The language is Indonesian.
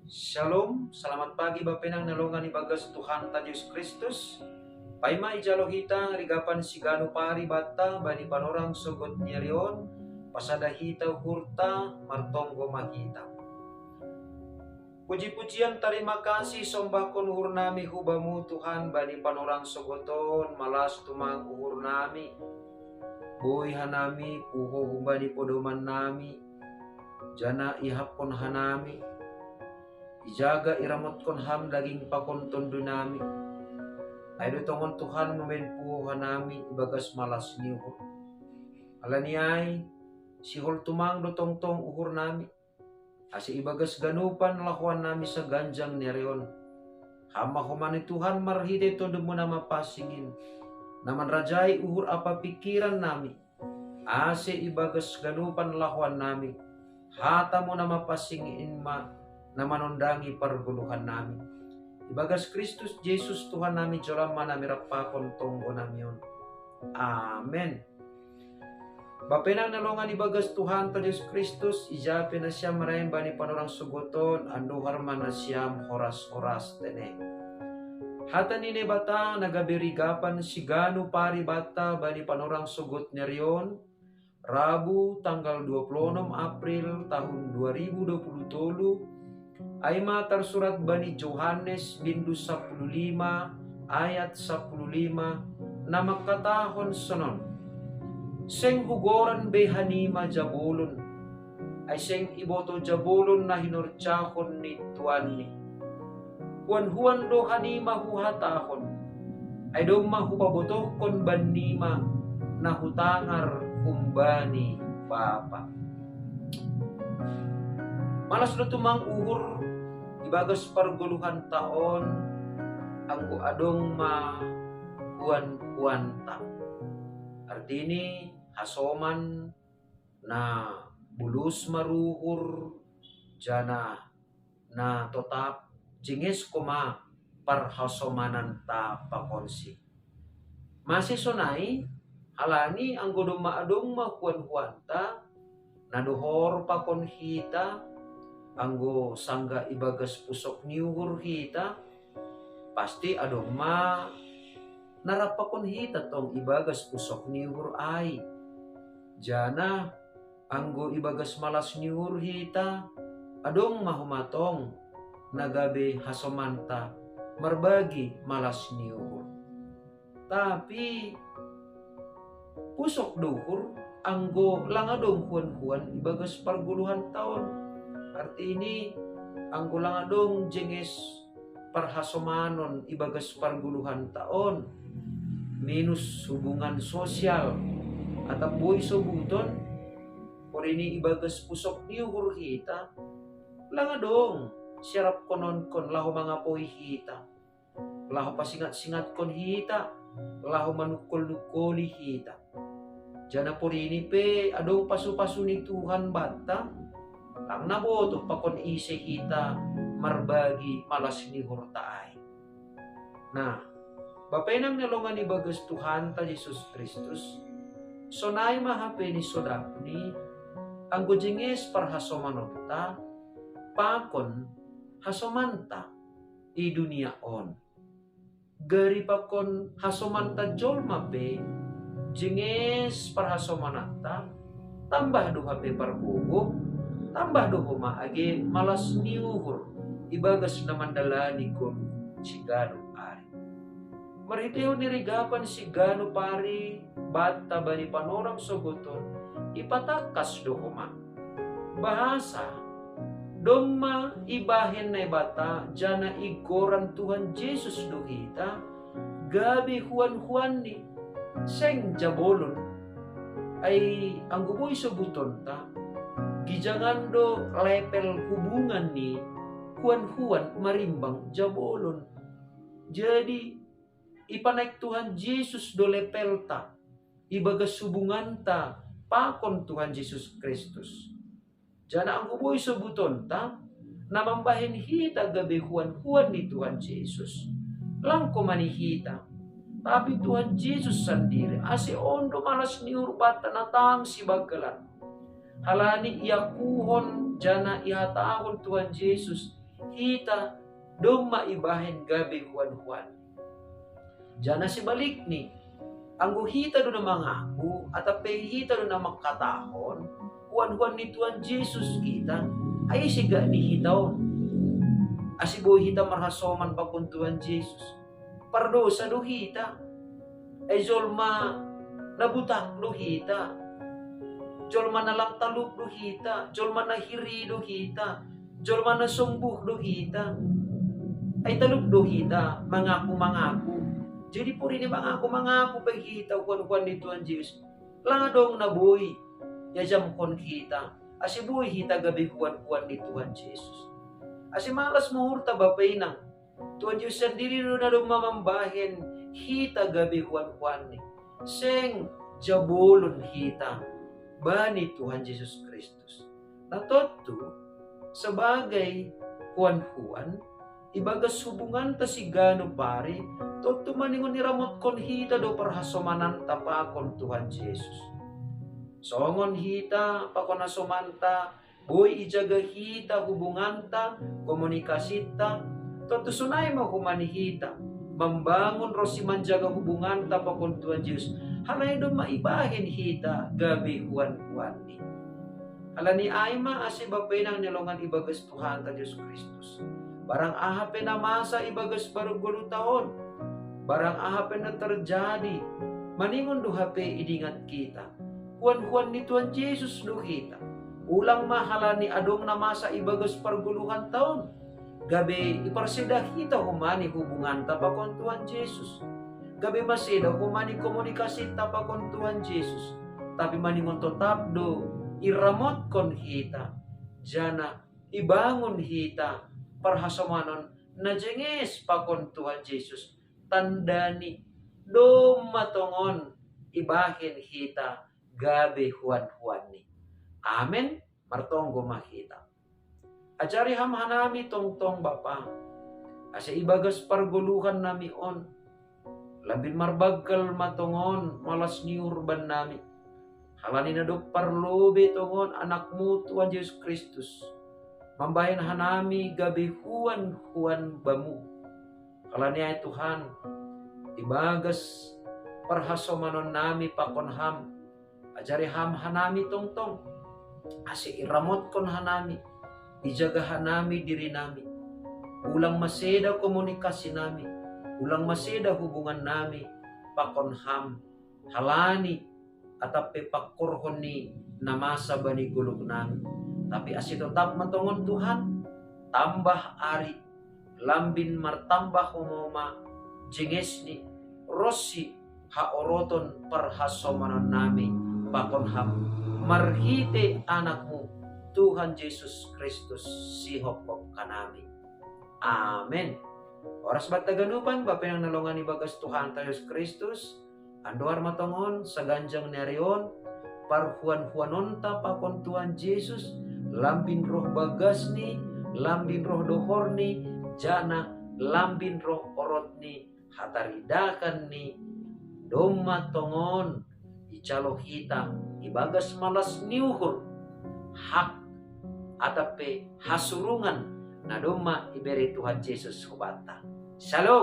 Shalom, selamat pagi Bapenang nalongan ibagas Tuhan ta Yesus Kristus. Paima ijalo hita rigapan sigano pari bata bani panorang sogot nyerion pasada hita hurta martonggo mahita. Puji-pujian terima kasih sombakon uhur nami hubamu Tuhan bani panorang sogoton malas tumang uhur nami. Boy hanami puho hubani podoman nami. Jana ihapon hanami. Ijaga iramot kon ham daging pakon tondo nami. Ay tongon Tuhan membenpuho hanami ibagas malas niuhur. Alani ay sihol tumang do tongtong uhur nami. Asi ibagas ganupan lahuan nami sa ganjang nereon. Hama humani Tuhan marhide tondo mo na mapasingin. Naman rajai uhur apa pikiran nami. Asi ibagas ganupan lahuan nami. Hata mo na mapasingin na manundangi parguluhan namin. Ibagas Kristus Jesus Tuhan namin jolam mana mirapakon tonggo namin. Amen. Bapenang nalongan ibagas Tuhan ta Yesus Kristus ijape na siya marayin bani panorang sugoton anduhar man na siyam horas-horas tene. Hata nine bata nagabirigapan sigano pari bata bani panorang sugot nerion Rabu tanggal 26 April tahun 2023 ay tersurat bani Yohanes bindu 15 ayat 15 na makatahon sonon. Seng hugoran behanima jabulon ay seng iboto jabulon na hinurtsahon ni tuan ni. Huan-huan do hanima huhatahon ay do mahupaboto kon banima na hutangar kumbani papa. Malas do tumang uhur ibagas parguluhan taon anggo adong ma huan ta. Artini hasoman na bulus maruhur jana na totap jinges koma parhasomanan ta pakonsi. Masih sonai halani anggo doma adong ma huan ta naduhor pakon hita anggo sangga ibagas pusok niuhur hita pasti adong ma narapakon hita tong ibagas pusok niuhur ay jana anggo ibagas malas niuhur hita adong mahumatong nagabe hasomanta marbagi malas niuhur. Tapi pusok duhur anggo langadong huan-huan ibagas parguluhan taon. Arti ini anggulang adong jenges parhasomanon ibagas parguluhan taon minus hubungan sosial atau boy sobuton por ini ibagas pusok niuhur kita langadong siarap konon kon lahu mga poy kita lahu pasingat-singat kon hita lahu manukol-nukoli hita jana por ini pe adong pasu-pasu ni Tuhan bata ang naboto pakon ise kita marbagi malas ni hurtaay. Nah, bapenang nalongan ibagas Tuhan ta Yesus Kristus. Sonay mahape ni sodapni ang gujinges parhasomanota pakon hasomanta i dunia on. Gari pakon hasomanta jolma pe jinges parhasomanata tambah duha pe pargugop tambah doho maage malas niuhur ibagas naman dalani kon sigano pari. Mariteo nirigapan sigano pari bata bani panorang sogoton ipatakas doho ma. Bahasa doma ibahin na bata jana igoran Tuhan Jesus dohita gabi huan-huan ni seng jabolon ay ang guboy sobuton ta gijangan do lepel hubungan ni huan-huan marimbang jabolon. Jadi ipanaik Tuhan Yesus do lepel ta ibagas hubungan ta pakon Tuhan Yesus Kristus. Jana ang kuboy sebuton ta namambahin hita gabi huan-huan ni Tuhan Yesus. Langko manihita. Tapi Tuhan Yesus sendiri ase ondo malas ni urbata natang si bagalan. Halani iakuhon jana ihatahon Tuhan Yesus hita dong maibahin gabi huan-huan. Jana si balik ni, anggo hita do na mangaku, atape hita do na makatahon, huan-huan ni Tuhan Yesus kita, ay siga ni hitaon. Asibo hita marhasoman pa kung Tuhan Yesus. Pardosa do hita, ay jolma nabutak do hita, jolma nalang taluk do hita, jolma nahiri do hita, jolma nasumbuh do hita, ay taluk do hita, mangaku-mangaku. Jadi po rin mangaku-mangaku pa hita, kuan-kuan ni Tuhan Yesus. Ladong na boy, yajam kon hita, asi boy hita gabi kuan-kuan ni Tuhan Yesus. Asi malas muhurta bapay nang, Tuhan Yesus sendiri na lumamambahin, hita gabi kuan-kuan ni. Seng jabolon hita, bani Tuhan Yesus Kristus. Natoto, sebagai kuan-kuan, ibagas hubungan ta si gano pare, toto maningon niramot kon hita do parhasomanan ta pa kon Tuhan Yesus. Songon hita pa kon asomanta, boy ijaga hita hubungan ta, komunikasi ta, toto sunay mahumani hita, membangun rosi manjaga hubungan ta pa kon Tuhan Yesus. Halay do maibahin hita gabi huan-huan ni. Hala ni Aima asibapay nang nilongan ibagas Tuhan ta Diyos Kristus. Barang ahapen na masa ibagas baru 20 tahun. Barang ahapen na terjadi. Maningon duhape idingat kita. Huan-huan ni Tuhan Yesus do kita. Ulang mahala ni adong na masa ibagas parguluhan tahun. Gabi iparsidah kita humani hubungan tapakon Tuhan Yesus. Gabi masida humani komunikasi tapakon Tuhan Yesus. Tapi maningon tetap do iramot kon kita. Jana ibangun kita. Parhasamanon na jenges pakon Tuhan Yesus tandani do matongon ibahin hita gabi huan-huan ni. Amen. Martonggo makita. Ajari hamhanami tongtong Bapa. Asa ibagas parguluhan nami on. Labin marbagkal matongon malas ni urban nami. Halani na do parlobe tongon anakmu Tuhan Yesus Kristus. Mambahin hanami gabi huan-huan bamu. Kala niya Tuhan, ibagas parhasomanon nami pakon ham. Ajari ham hanami tongtong. Asi iramot kon hanami. Ijaga hanami diri nami. Ulang maseda komunikasi nami. Ulang maseda hubungan nami pakon ham. Halani atape pakurhon ni namasa bani gulog nami. Tapi asi tetap matongon Tuhan, tambah ari, lambin martambah umoma, jenges ni, rosi, haoroton parhasomanon nami, pakon ham, marhite anakmu, Tuhan Yesus Kristus, sihopop kanami. Amen. Oras bataganupan, bapinang nalongan ibagas Tuhan tayo Yesus Kristus, andoar matongon, sa ganjang nerion, parhuan-huanon ta pakon Tuhan Yesus, lambin roh bagas ni, lambin roh dohor ni, jana lambin roh orot ni, hataridakan ni, doma tongon, icalo hita, ibagas malas niuhur, hak, atape hasurungan, na doma iberi Tuhan Yesus hubata. Shalom.